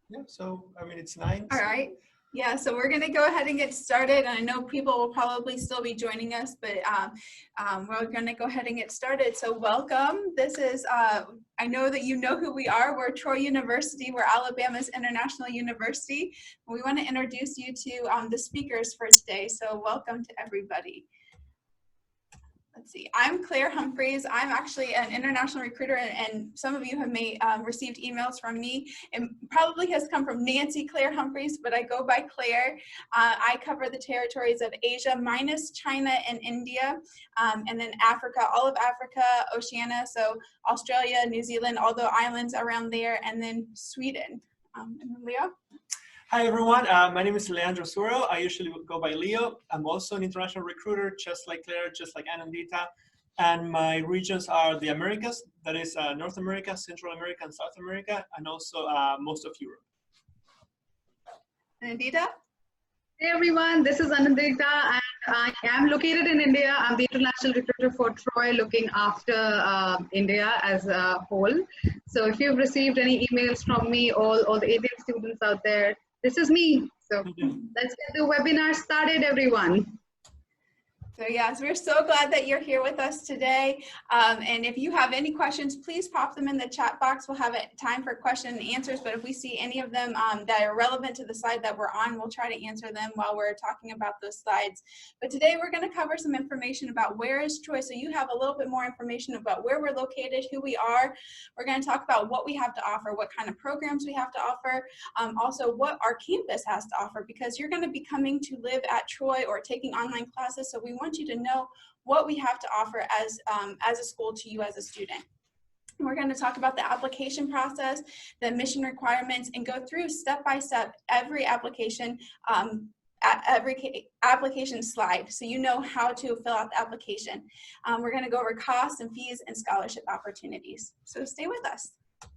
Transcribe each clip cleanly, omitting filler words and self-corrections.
Yeah, so I mean, it's 9. All right. Yeah, so we're going to go ahead and get started. And I know people will probably still be joining us, but we're going to go ahead and get started. So welcome. This is, I know that you know who we are. We're Troy University. We're Alabama's International University. We want to introduce you to the speakers for today. So welcome to everybody. Let's see, I'm Claire Humphreys. I'm actually an international recruiter, and some of you have received emails from me. It probably has come from Nancy Claire Humphreys, but I go by Claire. I cover the territories of Asia minus China and India, and then Africa, all of Africa, Oceania, so Australia, New Zealand, all the islands around there, and then Sweden. And then Leo? Hi, everyone. My name is Leandro Suro. I usually go by Leo. I'm also an international recruiter, just like Claire, just like Anandita. And my regions are the Americas, that is North America, Central America, and South America, and also most of Europe. Anandita? Hey everyone, this is Anandita and I am located in India. I'm the international recruiter for Troy, looking after India as a whole. So if you've received any emails from me, all the Indian students out there, this is me. So let's get the webinar started, everyone. So yes, we're so glad that you're here with us today. And if you have any questions, please pop them in the chat box. We'll have time for question and answers, but if we see any of them that are relevant to the slide that we're on, we'll try to answer them while we're talking about those slides. But today we're going to cover some information about where is Troy, so you have a little bit more information about where we're located, who we are. We're going to talk about what we have to offer, what kind of programs we have to offer, also what our campus has to offer, because you're going to be coming to live at Troy or taking online classes, so we want you to know what we have to offer as a school to you as a student. We're going to talk about the application process, the admission requirements, and go through step by step every application slide, so you know how to fill out the application. We're going to go over costs and fees and scholarship opportunities. So stay with us. All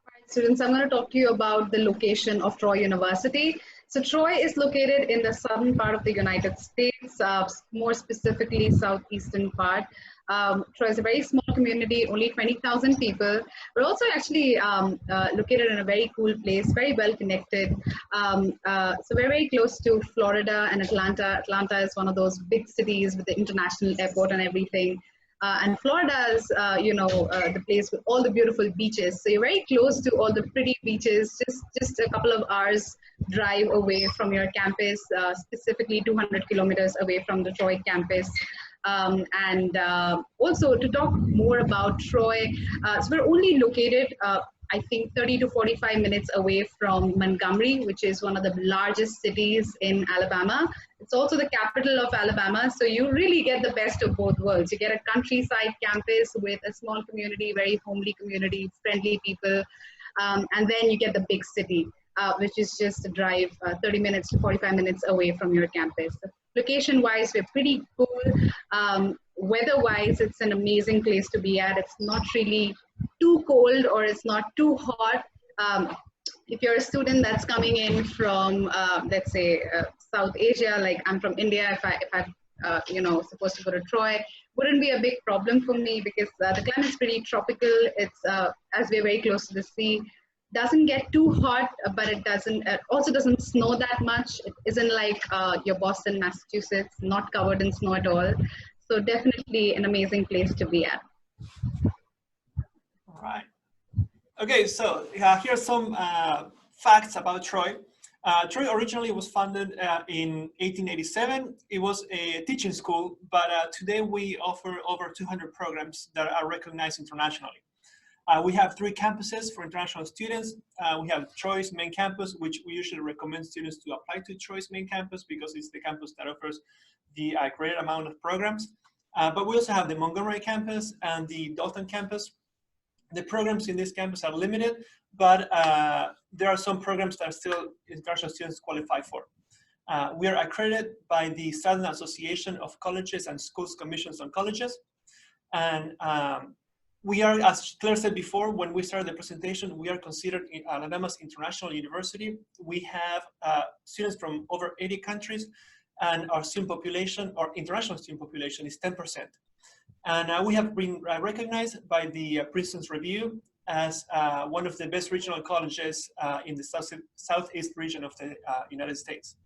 right, students, I'm going to talk to you about the location of Troy University. So Troy is located in the southern part of the United States, more specifically southeastern part. Troy is a very small community, only 20,000 people. We're also actually located in a very cool place, very well connected. So we're very close to Florida and Atlanta. Atlanta is one of those big cities with the international airport and everything. And Florida is, the place with all the beautiful beaches. So you're very close to all the pretty beaches, just a couple of hours drive away from your campus, specifically 200 kilometers away from the Troy campus. Also to talk more about Troy, so we're only located, I think 30 to 45 minutes away from Montgomery, which is one of the largest cities in Alabama. It's also the capital of Alabama, so you really get the best of both worlds. You get a countryside campus with a small community, very homely community, friendly people, and then you get the big city, which is just a drive 30 minutes to 45 minutes away from your campus. Location-wise, we're pretty cool. Weather-wise, it's an amazing place to be at. It's not really too cold or it's not too hot. If you're a student that's coming in from, let's say, South Asia, like I'm from India, if I'm supposed to go to Troy, wouldn't be a big problem for me because the climate's pretty tropical. It's as we're very close to the sea. Doesn't get too hot, but it also doesn't snow that much. It isn't like your Boston, Massachusetts, not covered in snow at all. So definitely an amazing place to be at. All right. Okay, so here's some facts about Troy. Troy originally was founded in 1887. It was a teaching school, but today we offer over 200 programs that are recognized internationally. We have 3 campuses for international students. We have Troy's main campus, which we usually recommend students to apply to Troy's main campus because it's the campus that offers the greater amount of programs. But we also have the Montgomery campus and the Dalton campus. The programs in this campus are limited, but there are some programs that still international students qualify for. We are accredited by the Southern Association of Colleges and Schools Commissions on Colleges. And we are, as Claire said before, when we started the presentation, we are considered Alabama's international university. We have students from over 80 countries, and our student population, our international student population, is 10%. And we have been recognized by the Princeton's Review as one of the best regional colleges in the southeast region of the United States.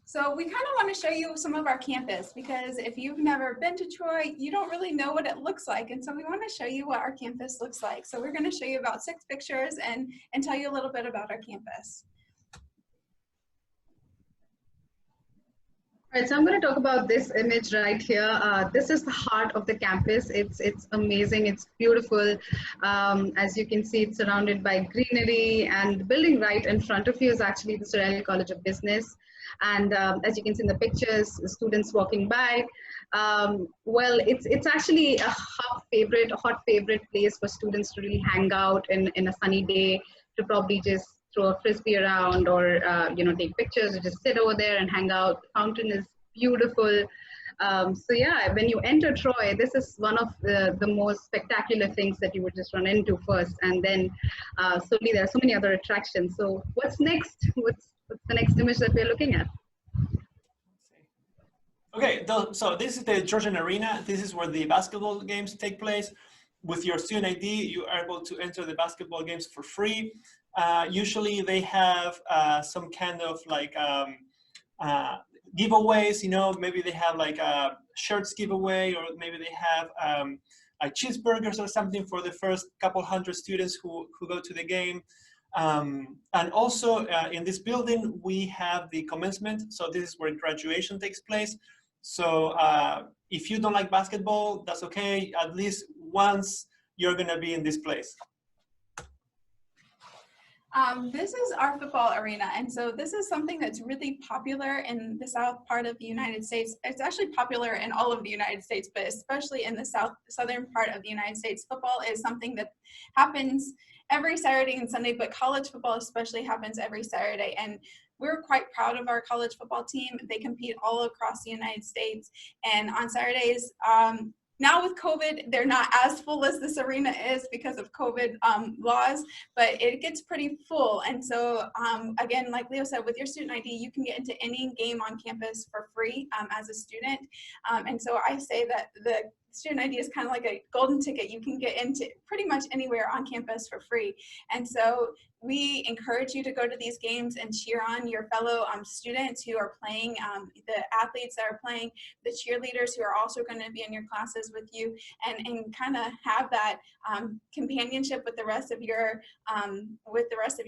So we kind of want to show you some of our campus, because if you've never been to Troy, you don't really know what it looks like. And so we want to show you what our campus looks like. So we're going to show you about 6 pictures and tell you a little bit about our campus. All right, so I'm going to talk about this image right here. This is the heart of the campus. It's amazing. It's beautiful. As you can see, it's surrounded by greenery, and the building right in front of you is actually the Sorrel College of Business. And as you can see in the pictures, students walking by. Well, it's actually a hot favorite place for students to really hang out in a sunny day, to probably just throw a frisbee around, or take pictures, or just sit over there and hang out. The fountain is beautiful. So yeah, when you enter Troy, this is one of the most spectacular things that you would just run into first, and then slowly there are so many other attractions. So what's next? What's the next image that we're looking at? Okay, so this is the Georgian Arena. This is where the basketball games take place. With your student ID, you are able to enter the basketball games for free. Usually they have some kind of like giveaways, maybe they have like a shirts giveaway, or maybe they have like cheeseburgers or something for the first couple hundred students who go to the game. And also in this building, we have the commencement. So this is where graduation takes place. So if you don't like basketball, that's okay. At least once you're gonna be in this place. This is our football arena, and so this is something that's really popular in the south part of the United States. It's actually popular in all of the United States, but especially in the southern part of the United States. Football is something that happens every Saturday and Sunday, but college football especially happens every Saturday. And we're quite proud of our college football team. They compete all across the United States, and on Saturdays, now with COVID, they're not as full as this arena is because of COVID laws, but it gets pretty full. And so again, like Leo said, with your student ID, you can get into any game on campus for free as a student. And so I say that the student ID is kind of like a golden ticket. You can get into pretty much anywhere on campus for free. And so we encourage you to go to these games and cheer on your fellow students who are playing, the athletes that are playing, the cheerleaders who are also going to be in your classes with you, and kind of have that companionship with the rest of your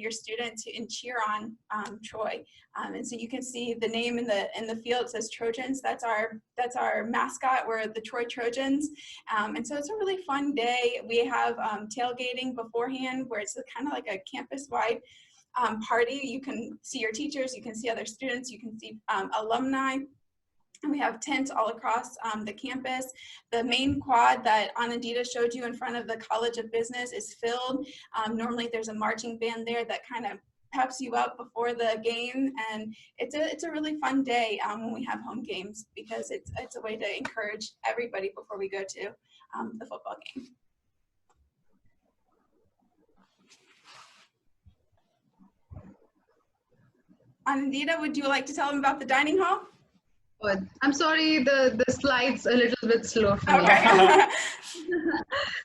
students and cheer on Troy. And so you can see the name in the field says Trojans. That's our mascot. We're the Troy Trojans. And so it's a really fun day. We have tailgating beforehand, where it's kind of like a campus-wide party. You can see your teachers, you can see other students, you can see alumni. And we have tents all across the campus. The main quad that Anandita showed you in front of the College of Business is filled. Normally there's a marching band there that kind of peps you up before the game, and it's a really fun day when we have home games, because it's a way to encourage everybody before we go to the football game. Anandita, would you like to tell them about the dining hall? I'm sorry, the slide's a little bit slow for me. Okay.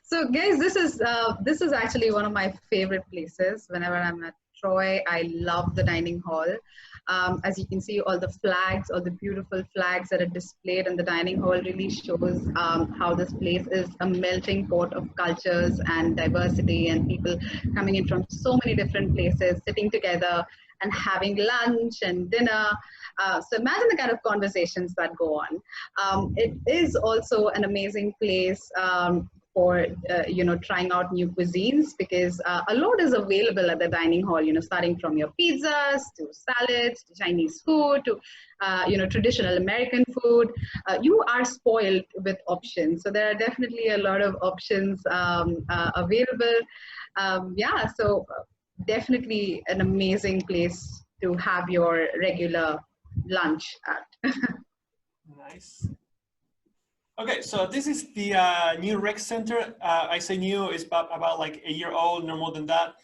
So guys, this is actually one of my favorite places. Whenever I'm at Troy, I love the dining hall. As you can see, all the flags, all the beautiful flags that are displayed in the dining hall really shows how this place is a melting pot of cultures and diversity, and people coming in from so many different places, sitting together and having lunch and dinner. So imagine the kind of conversations that go on. It is also an amazing place for trying out new cuisines, because a lot is available at the dining hall, starting from your pizzas to salads to Chinese food to traditional American food. You are spoiled with options, so there are definitely a lot of options available. So definitely an amazing place to have your regular lunch at. Nice. Okay, so this is the new rec center. I say new, it's about like a year old, no more than that.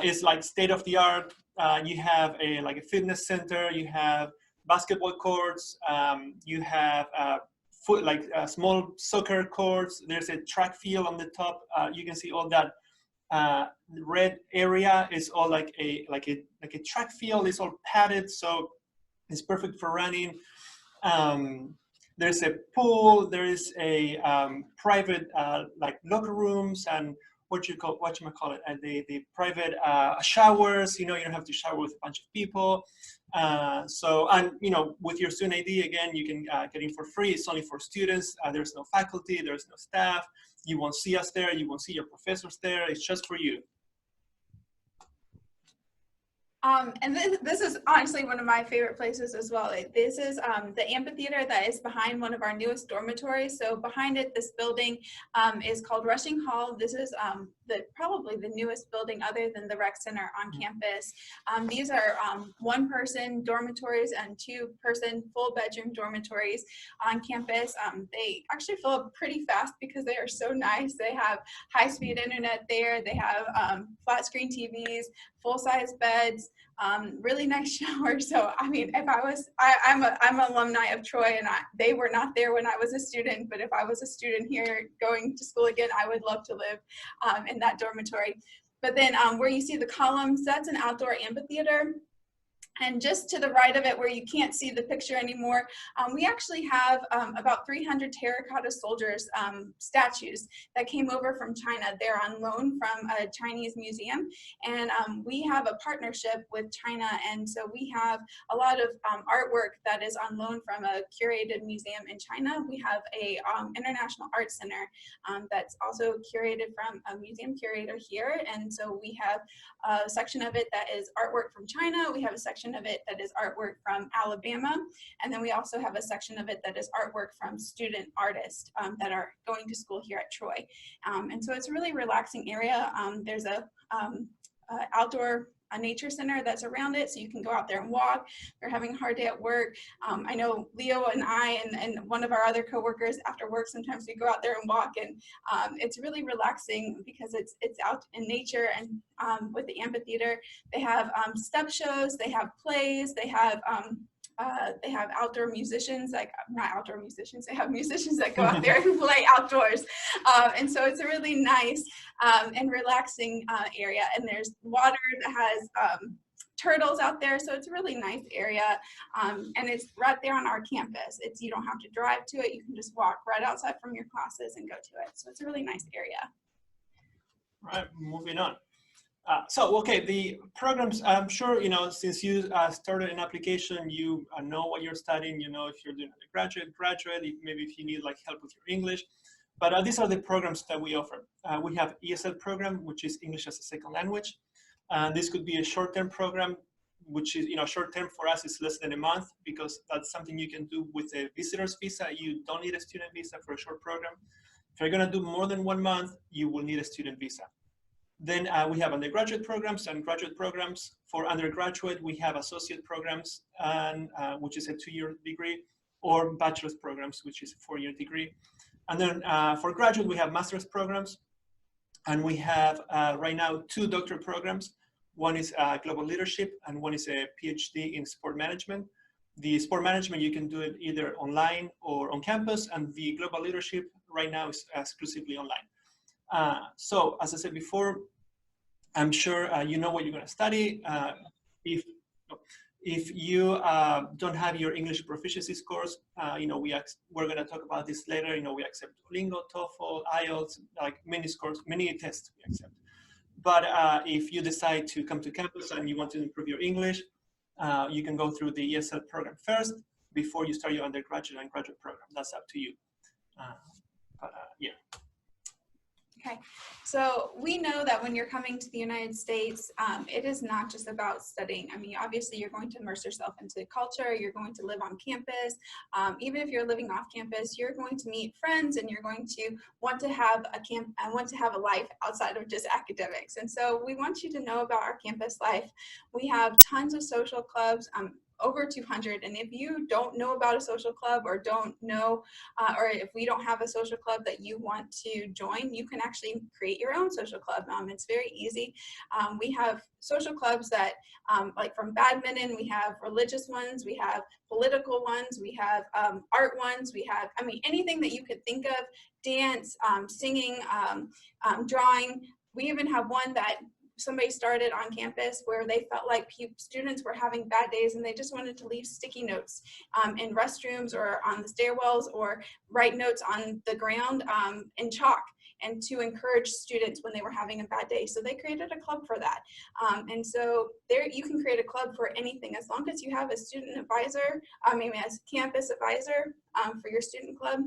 It's like state of the art. You have a fitness center. You have basketball courts. You have small soccer courts. There's a track field on the top. You can see all that red area is all like a track field. It's all padded, so it's perfect for running. There's a pool. There is a private like locker rooms and whatchamacallit, and the private showers. You don't have to shower with a bunch of people. So, and with your student ID, again, you can get in for free. It's only for students. There's no faculty. There's no staff. You won't see us there. You won't see your professors there. It's just for you. And this is honestly one of my favorite places as well. This is the amphitheater that is behind one of our newest dormitories. So behind it, this building is called Rushing Hall. This is probably the newest building other than the rec center on campus. These are one-person dormitories and two-person full-bedroom dormitories on campus. They actually fill up pretty fast because they are so nice. They have high-speed internet there. They have flat-screen TVs, full-size beds, really nice showers. So I mean, if I'm an alumni of Troy, and they were not there when I was a student, but if I was a student here going to school again, I would love to live in that dormitory. But then where you see the columns, that's an outdoor amphitheater. And just to the right of it, where you can't see the picture anymore, we actually have about 300 terracotta soldiers statues that came over from China. They're on loan from a Chinese museum, and we have a partnership with China, and so we have a lot of artwork that is on loan from a curated museum in China. We have a international art center that's also curated from a museum curator here, and so we have a section of it that is artwork from China. We have a section of it that is artwork from Alabama, and then we also have a section of it that is artwork from student artists that are going to school here at Troy. And so it's a really relaxing area. There's a outdoor nature center that's around it, so you can go out there and walk. They're having a hard day at work. I know Leo and I and one of our other coworkers, after work, sometimes we go out there and walk, and it's really relaxing because it's out in nature. And with the amphitheater, they have step shows, they have plays, they have outdoor musicians, not outdoor musicians, they have musicians that go out there and play outdoors. And so it's a really nice and relaxing area. And there's water that has turtles out there. So it's a really nice area. And it's right there on our campus. You don't have to drive to it. You can just walk right outside from your classes and go to it. So it's a really nice area. All right, moving on. Okay, the programs, I'm sure, since you started an application, you know what you're studying, if you're doing undergraduate, graduate, maybe if you need help with your English. But these are the programs that we offer. We have ESL program, which is English as a Second Language. This could be a short-term program, which is, short-term for us is less than a month, because that's something you can do with a visitor's visa. You don't need a student visa for a short program. If you're gonna do more than 1 month, you will need a student visa. Then we have undergraduate programs and graduate programs. For undergraduate, we have associate programs, and which is a 2-year degree, or bachelor's programs, which is a 4-year degree. And then for graduate, we have master's programs. And we have right now 2 doctorate programs. One is global leadership, and one is a PhD in sport management. The sport management, you can do it either online or on campus, and the global leadership right now is exclusively online. So as I said before, I'm sure you know what you're going to study. If you don't have your English proficiency scores, we're going to talk about this later. We accept Duolingo, TOEFL, IELTS, many scores, many tests we accept. But if you decide to come to campus and you want to improve your English, you can go through the ESL program first before you start your undergraduate and graduate program. That's up to you. Yeah. Okay, so we know that when you're coming to the United States, it is not just about studying. I mean, obviously you're going to immerse yourself into the culture, you're going to live on campus. Even if you're living off campus, you're going to meet friends, and you're going to want to have a life outside of just academics. And so we want you to know about our campus life. We have tons of social clubs. over 200. And if you don't know about a social club or don't know, or if we don't have a social club that you want to join, you can actually create your own social club. It's very easy. We have social clubs that, like from badminton, we have religious ones, we have political ones, we have art ones, we have, I mean, anything that you could think of, dance, singing, drawing. We even have one that somebody started on campus where they felt like students were having bad days and they just wanted to leave sticky notes in restrooms or on the stairwells or write notes on the ground in chalk, and to encourage students when they were having a bad day. So they created a club for that. And so there you can create a club for anything as long as you have a student advisor, as a campus advisor for your student club.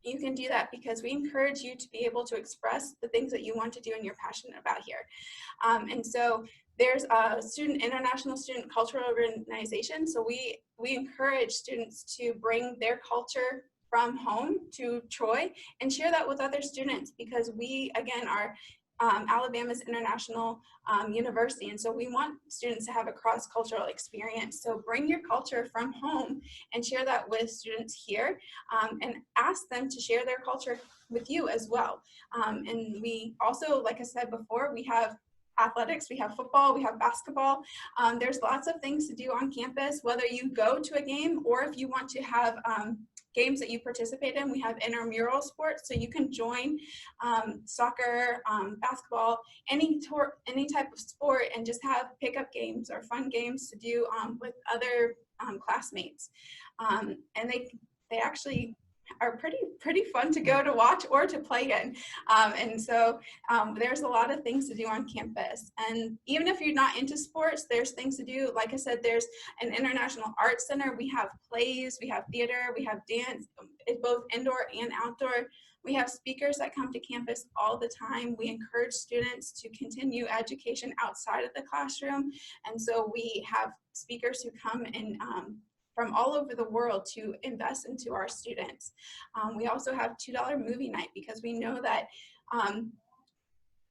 You can do that because we encourage you to be able to express the things that you want to do and you're passionate about here. And so there's a international student cultural organization. So we encourage students to bring their culture from home to Troy and share that with other students, because we, again, are Alabama's international university, and so we want students to have a cross-cultural experience. So bring your culture from home and share that with students here, and ask them to share their culture with you as well. And we also, like I said before, we have athletics, we have football, we have basketball. There's lots of things to do on campus, whether you go to a game or if you want to have games that you participate in. We have intramural sports, so you can join soccer, basketball, any type of sport, and just have pickup games or fun games to do with other classmates. And they actually are pretty fun to go to watch or to play in. And so there's a lot of things to do on campus. And even if you're not into sports, there's things to do. Like I said, there's an international arts center. We have plays, we have theater, we have dance, both indoor and outdoor. We have speakers that come to campus all the time. We encourage students to continue education outside of the classroom. And so we have speakers who come in from all over the world to invest into our students. We also have $2 movie night, because we know that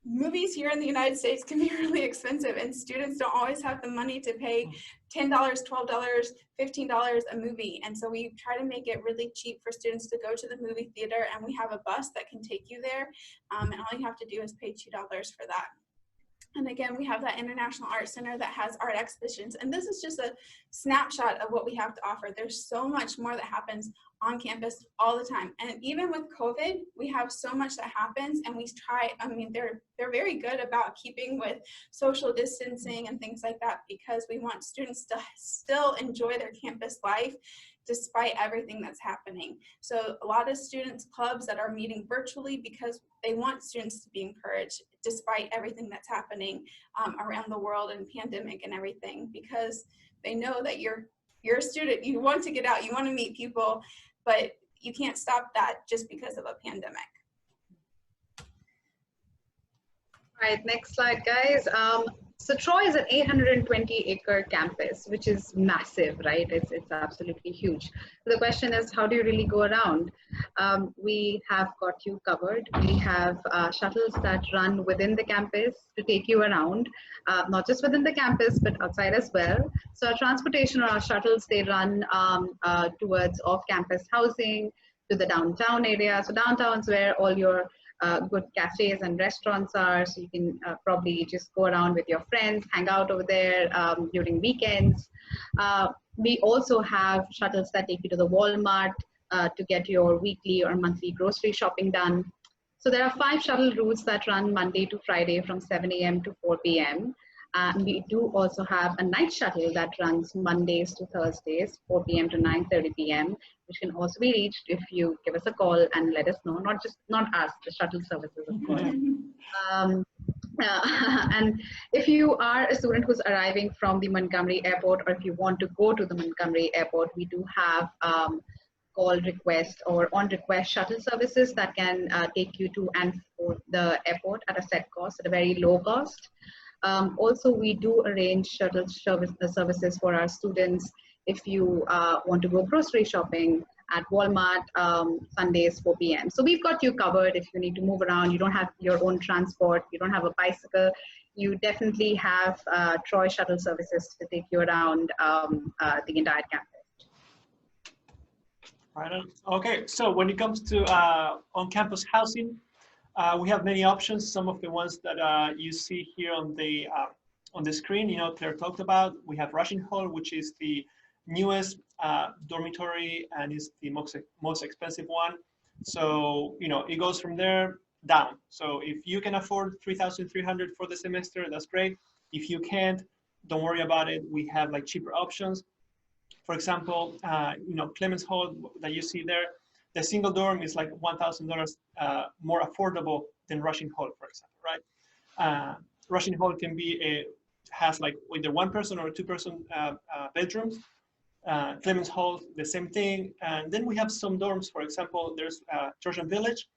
movies here in the United States can be really expensive, and students don't always have the money to pay $10, $12, $15 a movie. And so we try to make it really cheap for students to go to the movie theater, and we have a bus that can take you there, and all you have to do is pay $2 for that. And again, we have that International Art Center that has art exhibitions. And this is just a snapshot of what we have to offer. There's so much more that happens on campus all the time. And even with COVID, we have so much that happens, and we try, they're very good about keeping with social distancing and things like that, because we want students to still enjoy their campus life despite everything that's happening. So a lot of students clubs that are meeting virtually because they want students to be encouraged despite everything that's happening around the world and pandemic and everything, because they know that you're a student, you want to get out, you want to meet people, but you can't stop that just because of a pandemic. All right, next slide, guys. So Troy is an 820-acre campus, which is massive, right? It's absolutely huge. So the question is, how do you really go around? We have got you covered. We have shuttles that run within the campus to take you around, not just within the campus, but outside as well. So our transportation or our shuttles, they run towards off-campus housing, to the downtown area. So downtown is where all your good cafes and restaurants are, so you can probably just go around with your friends, hang out over there during weekends. We also have shuttles that take you to the Walmart to get your weekly or monthly grocery shopping done. So there are 5 shuttle routes that run Monday to Friday from 7 a.m. to 4 p.m. We do also have a night shuttle that runs Mondays to Thursdays, 4 p.m. to 9:30 p.m., which can also be reached if you give us a call and let us know, not us, the shuttle services, of course. And if you are a student who's arriving from the Montgomery Airport, or if you want to go to the Montgomery Airport, we do have call request or on request shuttle services that can take you to and for the airport at a set cost, at a very low cost. Also, we do arrange shuttle services for our students if you want to go grocery shopping at Walmart Sundays 4 p.m. So we've got you covered if you need to move around, you don't have your own transport, you don't have a bicycle, you definitely have Troy shuttle services to take you around the entire campus. Right on. Okay, so when it comes to on-campus housing, we have many options. Some of the ones that you see here on the screen, you know, Claire talked about. We have Rushing Hall, which is the newest dormitory and is the most expensive one. So, you know, it goes from there down. So if you can afford 3,300 for the semester, that's great. If you can't, don't worry about it. We have like cheaper options. For example, you know, Clemens Hall that you see there, the single dorm is like $1,000 more affordable than Rushing Hall, for example, right? Rushing Hall can be has like either one person or two-person bedrooms. Clemens Hall, the same thing. And then we have some dorms. For example, there's Georgian Village.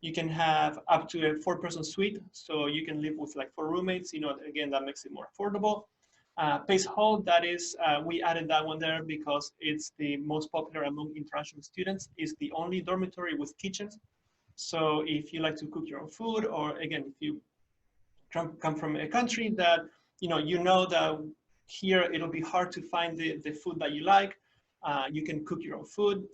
You can have up to a 4-person suite, so you can live with like 4 roommates. You know, again, that makes it more affordable. Pace Hall, that is, we added that one there because it's the most popular among international students. It's the only dormitory with kitchens. So if you like to cook your own food, or again, if you come from a country that, you know that here it'll be hard to find the food that you like, you can cook your own food.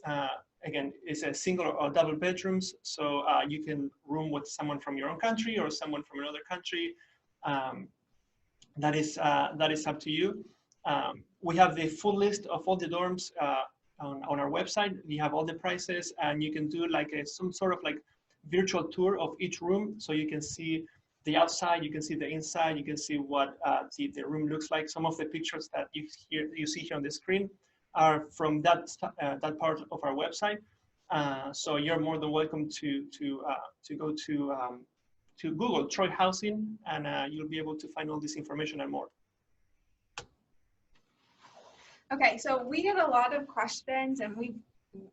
Again, it's a single or double bedrooms, so you can room with someone from your own country or someone from another country. That is up to you. We have the full list of all the dorms on our website. We have all the prices, and you can do like some sort of like virtual tour of each room, so you can see the outside, you can see the inside, you can see what the room looks like. Some of the pictures that you see here on the screen are from that part of our website. So you're more than welcome to go to Google Troy Housing, and you'll be able to find all this information and more. Okay, so we get a lot of questions, and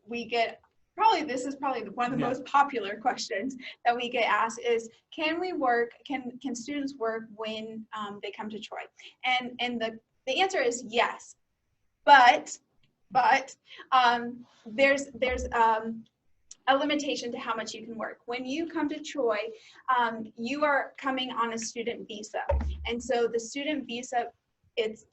we get this is probably one of the most popular questions that we get asked is, can students work when they come to Troy? And the answer is yes, but there's a limitation to how much you can work. When you come to Troy, you are coming on a student visa. And so the student visa,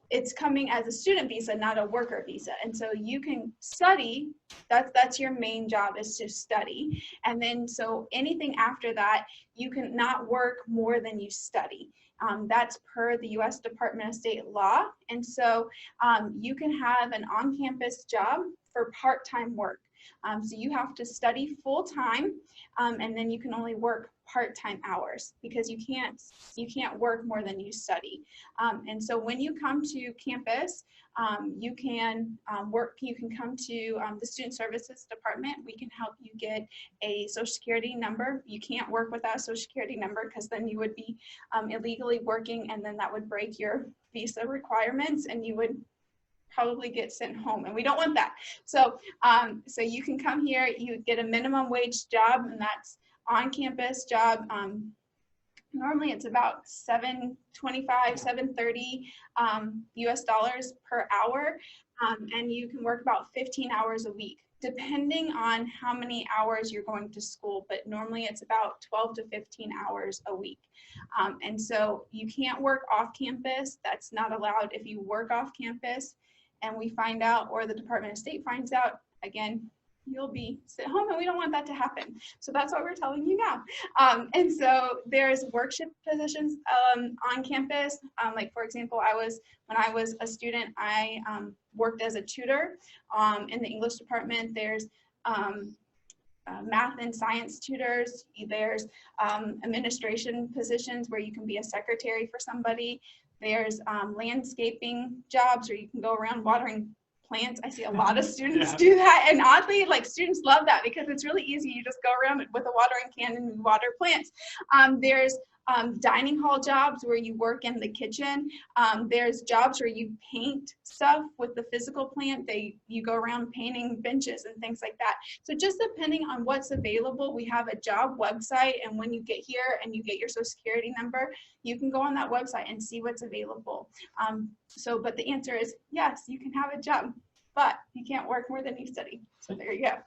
it's coming as a student visa, not a worker visa. And so you can study, that's your main job, is to study. And then so anything after that, you can not work more than you study. That's per the U.S. Department of State law. And so you can have an on-campus job for part-time work. So you have to study full-time, and then you can only work part-time hours because you can't work more than you study. And so when you come to campus, you can come to the Student Services Department. We can help you get a Social Security number. You can't work without a Social Security number because then you would be illegally working, and then that would break your visa requirements, and you would probably get sent home, and we don't want that. So so you can come here, you get a minimum wage job, and that's on-campus job. Normally it's about $7.25, $7.30 US dollars per hour, and you can work about 15 hours a week, depending on how many hours you're going to school, but normally it's about 12 to 15 hours a week. And so you can't work off campus. That's not allowed. If you work off campus and we find out, or the Department of State finds out, again, you'll be sent home, and we don't want that to happen. So that's what we're telling you now. And so there's workshop positions on campus. Like, for example, when I was a student, I worked as a tutor in the English department. There's math and science tutors. There's administration positions where you can be a secretary for somebody. There's landscaping jobs where you can go around watering plants. I see a lot of students do that, and oddly, like, students love that because it's really easy. You just go around with a watering can and you water plants. There's dining hall jobs where you work in the kitchen. There's jobs where you paint stuff with the physical plant. You go around painting benches and things like that. So just depending on what's available, we have a job website, and when you get here and you get your Social Security number, you can go on that website and see what's available. But the answer is yes, you can have a job, but you can't work more than you study. So there you go.